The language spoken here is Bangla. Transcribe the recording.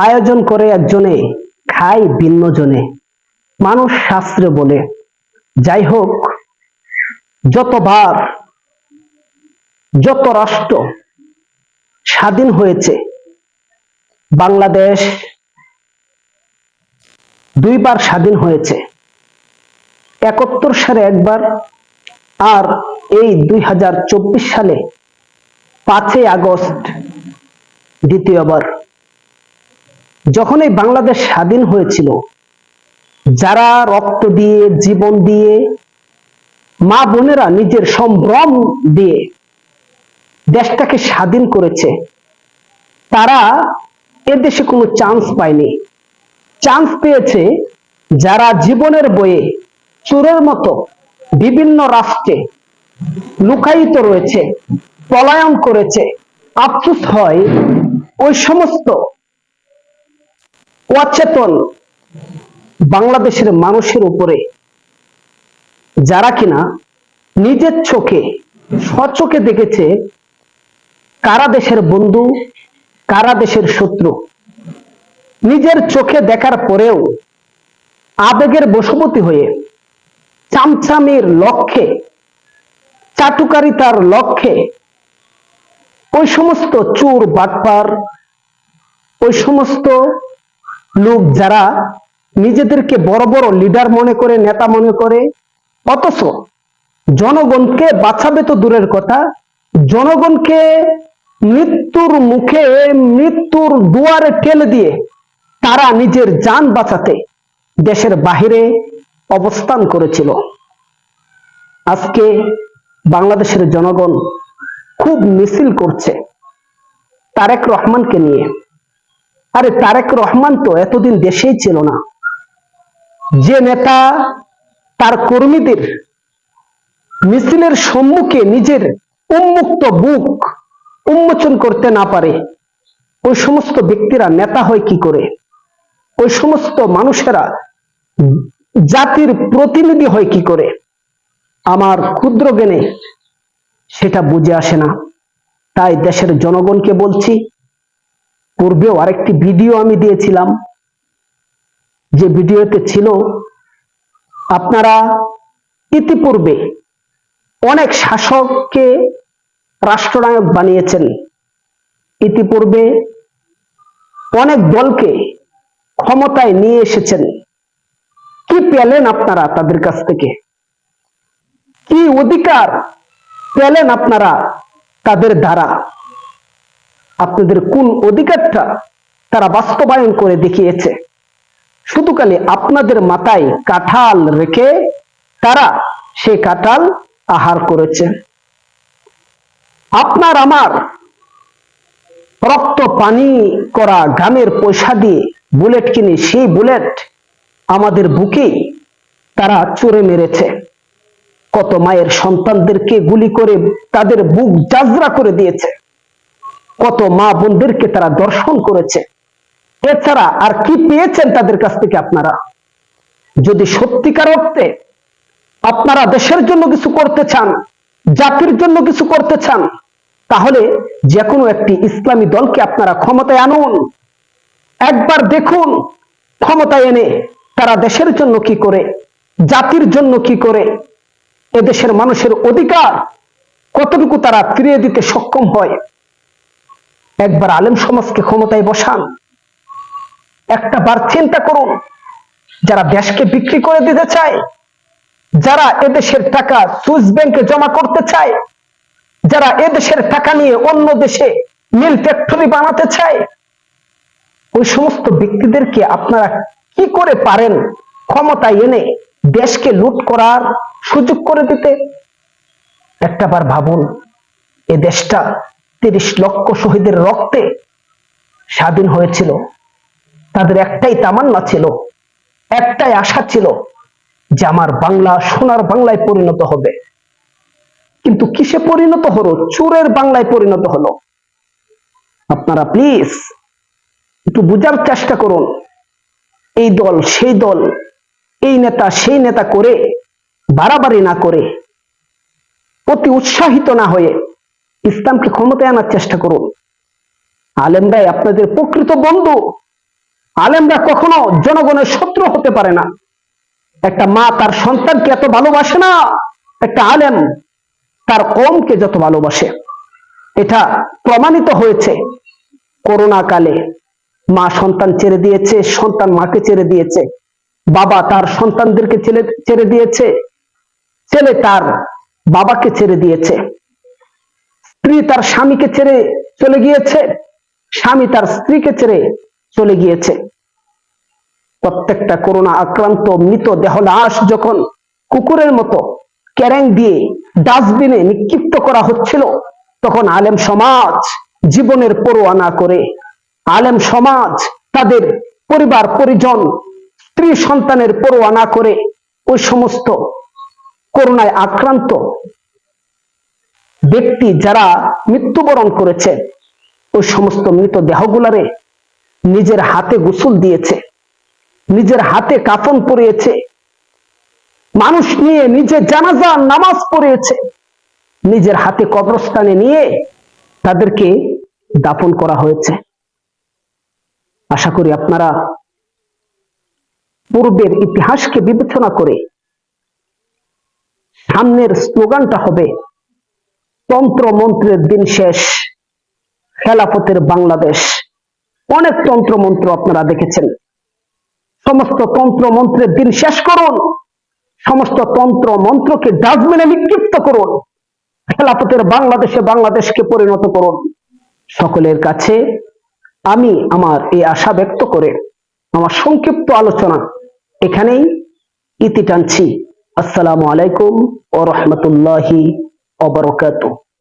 আয়োজন করে একজনে, খায় ভিন্ন জনে, মানুষ শাস্ত্রে বলে। যাই হোক, যতবার যত রাষ্ট্র স্বাধীন হয়েছে, বাংলাদেশ দুইবার স্বাধীন হয়েছে, ৭১ সালে একবার, আর এই ২০২৪ সালে ৫ই আগস্ট দ্বিতীয়বার। যখন এই বাংলাদেশ স্বাধীন হয়েছিল, যারা রক্ত দিয়ে, জীবন দিয়ে, মা বোনেরা নিজের সম্ভ্রম দিয়ে দেশটাকে স্বাধীন করেছে, তারা এদেশে কোনো চান্স পায়নি। চান্স পেয়েছে যারা জীবনের বয়ে চোরের মতো বিভিন্ন রাষ্ট্রে লুকায়িত রয়েছে, পলায়ন করেছে। আফসোস হয় ওই সমস্ত অচেতন বাংলাদেশের মানুষের উপরে, যারা কিনা নিজের চোখে স্বচোখে দেখেছে কারা দেশের বন্ধু, কারা দেশের শত্রু। নিজের চোখে দেখার পরেও আবেগের বশবর্তী হয়ে চামচামির লক্ষ্যে, চাটুকারিতার লক্ষ্যে ওই সমস্ত চোর বাটপার, ওই সমস্ত লোক যারা নিজেদেরকে বড় বড় লিডার মনে করে, নেতা মনে করে, অথচ জনগণকে বাঁচাবে তো দূরের কথা, জনগণকে মৃত্যুর মুখে, মৃত্যুর দুয়ারে ঠেলে দিয়ে তারা নিজের জান বাঁচাতে দেশের বাহিরে অবস্থান করেছিল। আজকে বাংলাদেশের জনগণ খুব মিছিল করছে তারেক রহমানকে নিয়ে। আরে তারেক রহমান তো এতদিন দেশেই ছিল না। যে নেতা তার কর্মীদের মিছিলের সম্মুখে নিজের উন্মুক্ত বুক উন্মোচন করতে না পারে, ওই সমস্ত ব্যক্তিরা নেতা হয় কি করে? ওই সমস্ত মানুষেরা জাতির প্রতিনিধি হয় কি করে? আমার ক্ষুদ্র জ্ঞানে সেটা বুঝে আসে না। তাই দেশের জনগণকে বলছি, পূর্বেও আরেকটি ভিডিও আমি দিয়েছিলাম, যে ভিডিওতে ছিল আপনারা ইতিপূর্বে অনেক শাসককে রাষ্ট্রনায়ক বানিয়েছেন, ইতিপূর্বে অনেক দলকে ক্ষমতায় নিয়ে এসেছেন। কি পেলেন আপনারা তাদের কাছ থেকে? কি অধিকার পেলেন আপনারা তাদের দ্বারা? আপনাদের কোন অধিকারটা তারা বাস্তবায়ন করে দেখিয়েছে? শুধু খালি আপনাদের মাথায় কাঁঠাল রেখে তারা সে কাঁঠাল আহার করেছে। আপনার আমার রক্ত পানি করা গ্রামের পয়সা দিয়ে বুলেট কিনে সেই বুলেট আমাদের বুকে তারা চড়ে মেরেছে। কত মায়ের সন্তানদেরকে গুলি করে তাদের বুক জাজরা করে দিয়েছে, কত মা বোনদেরকে তারা দর্শন করেছে। এছাড়া আর কি পেয়েছেন তাদের কাছ থেকে আপনারা? যদি সত্যিকার অর্থে আপনারা দেশের জন্য কিছু করতে চান, জাতির জন্য কিছু করতে চান, তাহলে যে কোনো একটি ইসলামী দলকে আপনারা ক্ষমতায় আনুন। একবার দেখুন ক্ষমতায় এনে তারা দেশের জন্য কি করে, জাতির জন্য কি করে, এদেশের মানুষের অধিকার কতটুকু তারা ফিরিয়ে দিতে সক্ষম হয়। একবার আলেম সমাজকে ক্ষমতায় বসান, একটা বার চিন্তা করুন। যারা দেশকে বিক্রি করে দিতে চায়, যারা এদেশের টাকা সুইস ব্যাংকে জমা করতে চায়, যারা এদেশের টাকা নিয়ে অন্য দেশে মিল ফ্যাক্টরি বানাতে চায়, ওই সমস্ত ব্যক্তিদেরকে আপনারা কি করে পারেন ক্ষমতায় এনে দেশকে লুট করার সুযোগ করে দিতে? একটাবার ভাবুন। এ দেশটা ৩০ লক্ষ শহীদের রক্তে স্বাধীন হয়েছিল। তাদের একটাই তামান্না ছিল, একটাই আশা ছিল যে আমার বাংলা সোনার বাংলায় পরিণত হবে। কিন্তু কিসে পরিণত হলো? চোরের বাংলায় পরিণত হলো। আপনারা প্লিজ একটু বুঝার চেষ্টা করুন। এই দল সেই দল, এই নেতা সেই নেতা করে বাড়াবাড়ি না করে, অতি উৎসাহিত না হয়ে ইসলামকে ক্ষমতায় আনার চেষ্টা করুন। আলেমরাই আপনাদের প্রকৃত বন্ধু, আলেমরা কখনো জনগণের শত্রু হতে পারে না। একটা মা তার সন্তানকে এত ভালোবাসে না, একটা আলেম তার কওমকে যত ভালোবাসে। এটা প্রমাণিত হয়েছে করোনা কালে। মা সন্তান ছেড়ে দিয়েছে, সন্তান মাকে ছেড়ে দিয়েছে, বাবা তার সন্তানদেরকে ছেড়ে দিয়েছে, ছেলে তার বাবাকে ছেড়ে দিয়েছে, স্ত্রী তার স্বামীকে ছেড়ে চলে গিয়েছে, স্বামী তার স্ত্রীকে ছেড়ে চলে গিয়েছে। প্রত্যেকটা করোনা আক্রান্ত মৃত দেহ লাশ যখন কুকুরের মতো ক্যারেং দিয়ে ডাস্টবিনে নিক্ষিপ্ত করা হচ্ছিল, তখন আলেম সমাজ জীবনের পরোয়া না করে, আলেম সমাজ তাদের পরিবার পরিজন স্ত্রী সন্তানের পরোয়া না করে ওই সমস্ত করোনায় আক্রান্ত ব্যক্তি যারা মৃত্যুবরণ করেছে ওই সমস্ত মৃত দেহগুলারে নিজের হাতে গোসল দিয়েছে, নিজের হাতে কাফন পরিয়েছে, মানুষ নিয়ে নিজে জানাজা নামাজ পড়িয়েছে, নিজের হাতে কবরস্থানে নিয়ে তাদেরকে দাফন করা হয়েছে। আশা করি আপনারা পূর্বের ইতিহাসকে বিবেচনা করে সামনের স্লোগানটা হবে তন্ত্র মন্ত্রের দিন শেষ, খেলাফতের বাংলাদেশ। অনেক তন্ত্র মন্ত্র আপনারা দেখেছেন, সমস্ত তন্ত্র মন্ত্রের দিন শেষ করুন, সমস্ত তন্ত্র মন্ত্রকে ডাস্টবিনে নিক্ষিপ্ত করুন, খেলাফতের বাংলাদেশে বাংলাদেশকে পরিণত করুন। সকলের কাছে আমি আমার এই আশা ব্যক্ত করে আমার সংক্ষিপ্ত আলোচনা এখানেই ইতি টানছি। আসসালামু আলাইকুম ওয়া রাহমাতুল্লাহি ওয়া বারাকাতুহু।